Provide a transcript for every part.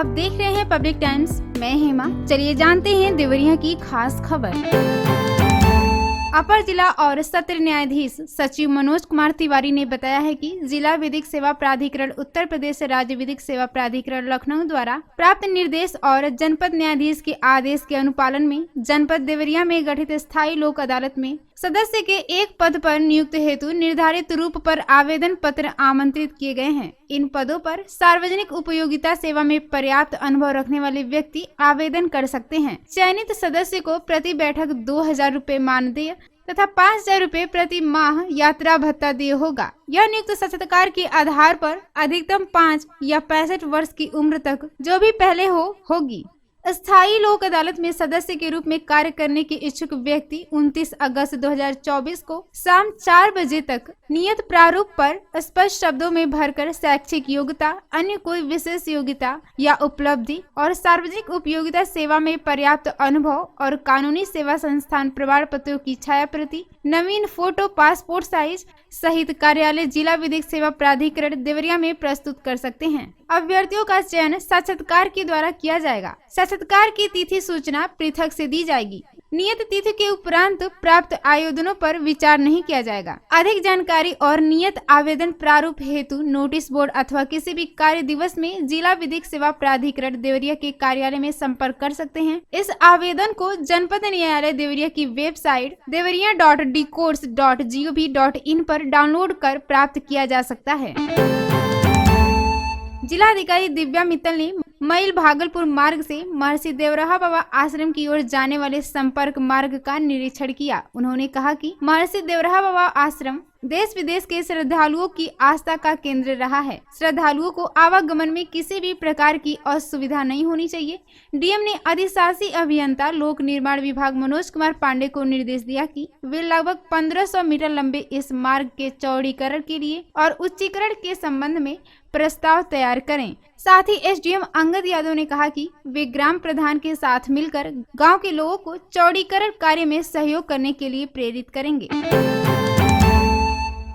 आप देख रहे हैं पब्लिक टाइम्स, मैं हेमा। चलिए जानते हैं देवरिया की खास खबर। अपर जिला और सत्र न्यायाधीश सचिव मनोज कुमार तिवारी ने बताया है कि जिला विधिक सेवा प्राधिकरण उत्तर प्रदेश राज्य विधिक सेवा प्राधिकरण लखनऊ द्वारा प्राप्त निर्देश और जनपद न्यायाधीश के आदेश के अनुपालन में जनपद देवरिया में गठित स्थायी लोक अदालत में सदस्य के एक पद पर नियुक्त हेतु निर्धारित रूप पर आवेदन पत्र आमंत्रित किए गए हैं। इन पदों पर सार्वजनिक उपयोगिता सेवा में पर्याप्त अनुभव रखने वाले व्यक्ति आवेदन कर सकते हैं। चयनित सदस्य को प्रति बैठक 2000 रूपए मानदेय तथा 5000 रूपए प्रति माह यात्रा भत्ता देय होगा। यह नियुक्त साक्षात्कार के आधार पर अधिकतम 5 या 65 वर्ष की उम्र तक जो भी पहले होगी। स्थायी लोक अदालत में सदस्य के रूप में कार्य करने के इच्छुक व्यक्ति 29 अगस्त 2024 को शाम 4 बजे तक नियत प्रारूप पर स्पष्ट शब्दों में भरकर शैक्षिक योग्यता, अन्य कोई विशेष योग्यता या उपलब्धि और सार्वजनिक उपयोगिता सेवा में पर्याप्त अनुभव और कानूनी सेवा संस्थान प्रमाण पत्रों की छाया प्रति, नवीन फोटो, पासपोर्ट साइज सहित कार्यालय जिला विधिक सेवा प्राधिकरण देवरिया में प्रस्तुत कर सकते हैं। अभ्यर्थियों का चयन साक्षात्कार के द्वारा किया जाएगा। साक्षात्कार की तिथि सूचना पृथक से दी जाएगी। नियत तिथि के उपरांत प्राप्त आवेदनों पर विचार नहीं किया जाएगा। अधिक जानकारी और नियत आवेदन प्रारूप हेतु नोटिस बोर्ड अथवा किसी भी कार्य दिवस में जिला विधिक सेवा प्राधिकरण देवरिया के कार्यालय में संपर्क कर सकते हैं। इस आवेदन को जनपद न्यायालय देवरिया की वेबसाइट देवरिया.dcourts.gov.in पर डाउनलोड कर प्राप्त किया जा सकता है। जिलाधिकारी दिव्या मित्तल ने मैल भागलपुर मार्ग से महर्षि देवराहा बाबा आश्रम की ओर जाने वाले संपर्क मार्ग का निरीक्षण किया। उन्होंने कहा कि महर्षि देवराहा बाबा आश्रम देश विदेश के श्रद्धालुओं की आस्था का केंद्र रहा है। श्रद्धालुओं को आवागमन में किसी भी प्रकार की असुविधा नहीं होनी चाहिए। डीएम ने अधिशासी अभियंता लोक निर्माण विभाग मनोज कुमार पांडे को निर्देश दिया कि वे लगभग 1500 मीटर लंबे इस मार्ग के चौड़ीकरण के लिए और उच्चीकरण के संबंध में प्रस्ताव तैयार करें। साथ ही एसडीएम अंगद यादव ने कहा कि वे ग्राम प्रधान के साथ मिलकर गांव के लोगों को चौड़ीकरण कार्य में सहयोग करने के लिए प्रेरित करेंगे।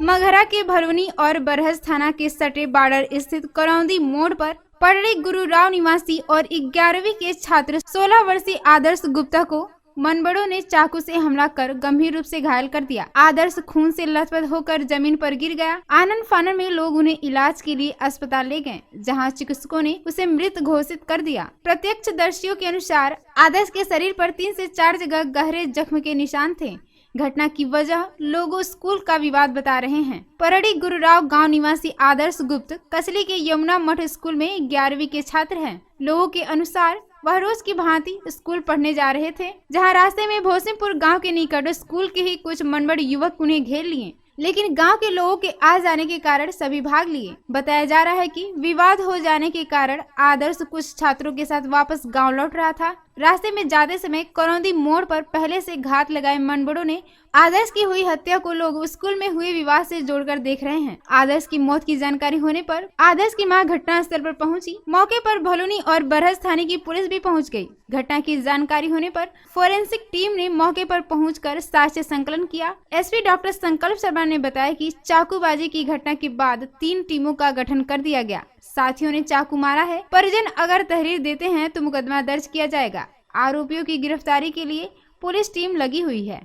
मगहरा के भरवनी और बरहज थाना के सटे बार्डर स्थित करौंदी मोड़ पर पड़ड़ी गुरुराव निवासी और 11वीं के छात्र 16 वर्षीय आदर्श गुप्ता को मनबड़ों ने चाकू से हमला कर गंभीर रूप से घायल कर दिया। आदर्श खून से लथपथ होकर जमीन पर गिर गया। आनन फानन में लोग उन्हें इलाज के लिए अस्पताल ले गए, जहां चिकित्सकों ने उसे मृत घोषित कर दिया। प्रत्यक्षदर्शियों के अनुसार आदर्श के शरीर पर 3 से 4 जगह गहरे जख्म के निशान थे। घटना की वजह लोगों स्कूल का विवाद बता रहे हैं। परड़ी गुरुराव गांव निवासी आदर्श गुप्त कसली के यमुना मठ स्कूल में 11वीं के छात्र हैं। लोगों के अनुसार वह रोज की भांति स्कूल पढ़ने जा रहे थे, जहां रास्ते में भोसनपुर गांव के निकट स्कूल के ही कुछ मनबड़ युवक उन्हें घेर लिए, लेकिन गांव के लोगों के आ जाने के कारण सभी भाग लिए। बताया जा रहा है कि विवाद हो जाने के कारण आदर्श कुछ छात्रों के साथ वापस गांव लौट रहा था। रास्ते में जाते समय करौंदी मोड़ पर पहले से घात लगाए मनबड़ों ने आदर्श की हुई हत्या को लोग स्कूल में हुए विवाद से जोड़कर देख रहे हैं। आदर्श की मौत की जानकारी होने पर आदर्श की मां घटनास्थल पर पहुंची। मौके पर भलुनी और बरहज थाने की पुलिस भी पहुंच गई। घटना की जानकारी होने पर फोरेंसिक टीम ने मौके पर पहुंचकर साक्ष्य संकलन किया। एसपी डॉक्टर संकल्प शर्मा ने बताया कि चाकूबाजी की घटना के बाद 3 टीमों का गठन कर दिया गया। साथियों ने चाकू मारा है। परिजन अगर तहरीर देते हैं तो मुकदमा दर्ज किया जाएगा। आरोपियों की गिरफ्तारी के लिए पुलिस टीम लगी हुई है।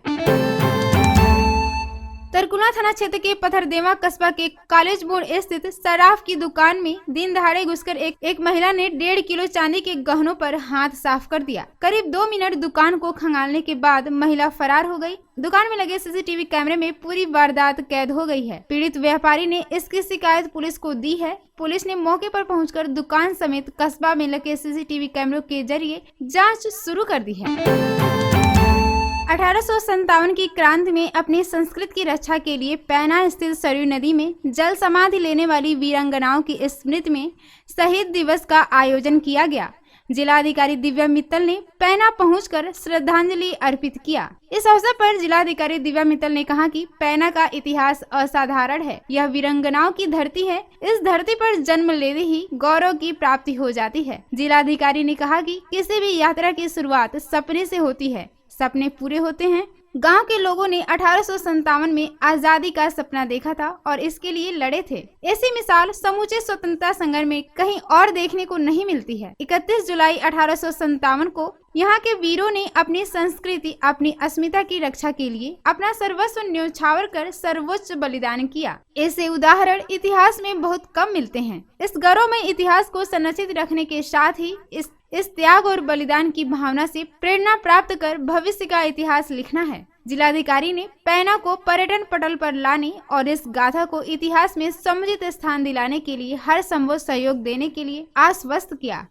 तरकुलहा थाना क्षेत्र के पथरदेवा कस्बा के कॉलेज मोड़ स्थित सराफ की दुकान में दिन दहाड़े घुसकर एक महिला ने 1.5 किलो चांदी के गहनों पर हाथ साफ कर दिया। करीब 2 मिनट दुकान को खंगालने के बाद महिला फरार हो गई। दुकान में लगे सीसीटीवी कैमरे में पूरी वारदात कैद हो गई है। पीड़ित व्यापारी ने इसकी शिकायत पुलिस को दी है। पुलिस ने मौके पर पहुंचकर दुकान समेत कस्बा में लगे सीसीटीवी कैमरों के जरिए जांच शुरू कर दी है। 1857 की क्रांति में अपनी संस्कृति की रक्षा के लिए पैना स्थित सरयू नदी में जल समाधि लेने वाली वीरांगनाओं की स्मृति में शहीद दिवस का आयोजन किया गया। जिलाधिकारी दिव्या मित्तल ने पैना पहुंचकर श्रद्धांजलि अर्पित किया। इस अवसर पर जिलाधिकारी दिव्या मित्तल ने कहा कि पैना का इतिहास असाधारण है। यह वीरांगनाओं की धरती है। इस धरती पर जन्म लेते ही गौरव की प्राप्ति हो जाती है। जिलाधिकारी ने कहा कि किसी भी यात्रा की शुरुआत सपने से होती है। सपने पूरे होते हैं गांव के लोगों ने 1857 में आजादी का सपना देखा था और इसके लिए लड़े थे। ऐसी मिसाल समूचे स्वतंत्रता संग्राम में कहीं और देखने को नहीं मिलती है। 31 जुलाई 1857 को यहाँ के वीरों ने अपनी संस्कृति, अपनी अस्मिता की रक्षा के लिए अपना सर्वस्व न्यौछावर कर सर्वोच्च बलिदान किया। ऐसे उदाहरण इतिहास में बहुत कम मिलते हैं। इस गौरव में इतिहास को संरक्षित रखने के साथ ही इस त्याग और बलिदान की भावना से प्रेरणा प्राप्त कर भविष्य का इतिहास लिखना है। जिलाधिकारी ने पैना को पर्यटन पटल पर लाने और इस गाथा को इतिहास में समुचित स्थान दिलाने के लिए हर संभव सहयोग देने के लिए आश्वस्त किया।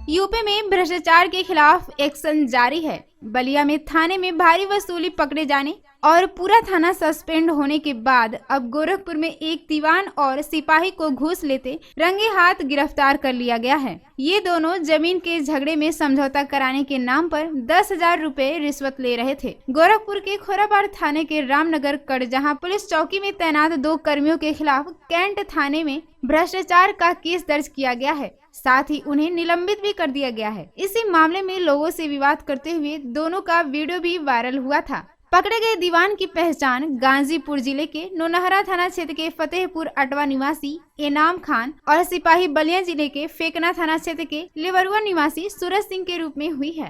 यूपी में भ्रष्टाचार के खिलाफ एक्शन जारी है। बलिया में थाने में भारी वसूली पकड़े जाने और पूरा थाना सस्पेंड होने के बाद अब गोरखपुर में एक दीवान और सिपाही को घूस लेते रंगे हाथ गिरफ्तार कर लिया गया है। ये दोनों जमीन के झगड़े में समझौता कराने के नाम पर 10,000 रुपए रिश्वत ले रहे थे। गोरखपुर के खोरापाड़ थाने के रामनगर कड़जहां पुलिस चौकी में तैनात 2 कर्मियों के खिलाफ कैंट थाने में भ्रष्टाचार का केस दर्ज किया गया है। साथ ही उन्हें निलंबित भी कर दिया गया है। इसी मामले में लोगों से विवाद करते हुए दोनों का वीडियो भी वायरल हुआ था। पकड़े गए दीवान की पहचान गाजीपुर जिले के नौनहरा थाना क्षेत्र के फतेहपुर अटवा निवासी इनाम खान और सिपाही बलिया जिले के फेकना थाना क्षेत्र के लेवरुआ निवासी सूरज सिंह के रूप में हुई है।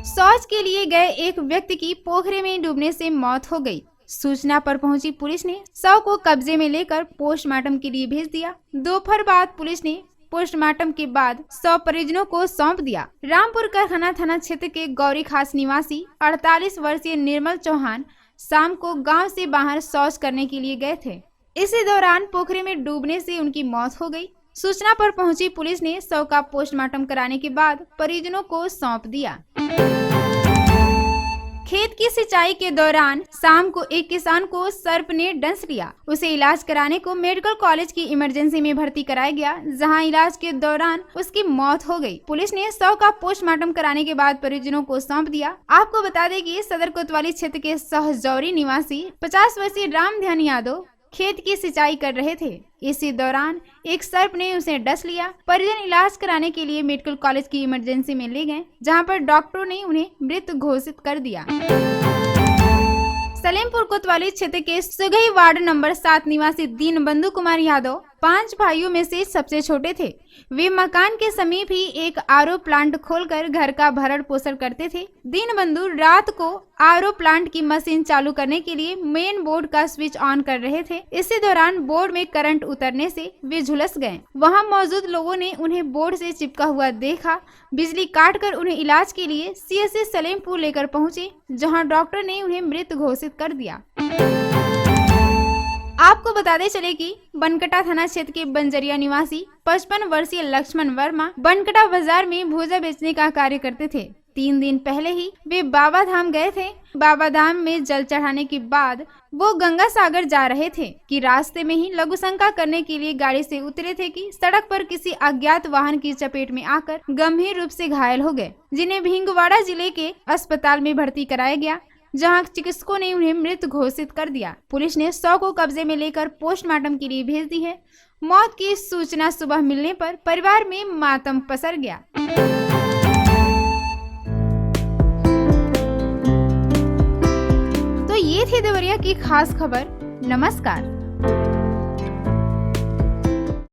शौच के लिए गए एक व्यक्ति की पोखरे में डूबने से मौत हो गई। सूचना पर पहुंची पुलिस ने शव को कब्जे में लेकर पोस्टमार्टम के लिए भेज दिया। दोपहर बाद पुलिस ने पोस्टमार्टम के बाद शव परिजनों को सौंप दिया। रामपुर कारखाना थाना क्षेत्र के गौरी खास निवासी 48 वर्षीय निर्मल चौहान शाम को गांव से बाहर शौच करने के लिए गए थे। इसी दौरान पोखरे में डूबने से उनकी मौत हो गई। सूचना पर पहुंची पुलिस ने शव का पोस्टमार्टम कराने के बाद परिजनों को सौंप दिया। खेत की सिंचाई के दौरान शाम को एक किसान को सर्प ने डंस लिया। उसे इलाज कराने को मेडिकल कॉलेज की इमरजेंसी में भर्ती कराया गया, जहां इलाज के दौरान उसकी मौत हो गई। पुलिस ने शव का पोस्टमार्टम कराने के बाद परिजनों को सौंप दिया। आपको बता दें कि सदर कोतवाली क्षेत्र के सहजौरी निवासी 50 वर्षीय राम ध्यान यादव खेत की सिंचाई कर रहे थे। इसी दौरान एक सर्प ने उसे डस लिया। परिजन इलाज कराने के लिए मेडिकल कॉलेज की इमरजेंसी में ले गए, जहां पर डॉक्टरों ने उन्हें मृत घोषित कर दिया। सलेमपुर कोतवाली क्षेत्र के सुगई वार्ड नंबर 7 निवासी दीनबंधु कुमार यादव 5 भाइयों में से सबसे छोटे थे। वे मकान के समीप ही एक आरओ प्लांट खोलकर घर का भरण पोषण करते थे। दीनबंधु रात को आरओ प्लांट की मशीन चालू करने के लिए मेन बोर्ड का स्विच ऑन कर रहे थे। इसी दौरान बोर्ड में करंट उतरने से वे झुलस गए। वहां मौजूद लोगों ने उन्हें बोर्ड से चिपका हुआ देखा। बिजली काटकर उन्हें इलाज के लिए सीएससी सलेमपुर लेकर पहुंचे, जहां डॉक्टर ने उन्हें मृत घोषित कर दिया। आपको बताते चले कि बनकटा थाना क्षेत्र के बंजरिया निवासी 55 वर्षीय लक्ष्मण वर्मा बनकटा बाजार में भोजा बेचने का कार्य करते थे। 3 दिन पहले ही वे बाबा धाम गए थे। बाबा धाम में जल चढ़ाने के बाद वो गंगा सागर जा रहे थे कि रास्ते में ही लघुशंका करने के लिए गाड़ी से उतरे थे कि सड़क पर किसी अज्ञात वाहन की चपेट में आकर गंभीर रूप से घायल हो गए, जिन्हें भिंगवाड़ा जिले के अस्पताल में भर्ती कराया गया, जहां चिकित्सकों ने उन्हें मृत घोषित कर दिया। पुलिस ने शव को कब्जे में लेकर पोस्टमार्टम के लिए भेज दी है। मौत की सूचना सुबह मिलने पर परिवार में मातम पसर गया। तो ये थी देवरिया की खास खबर। नमस्कार।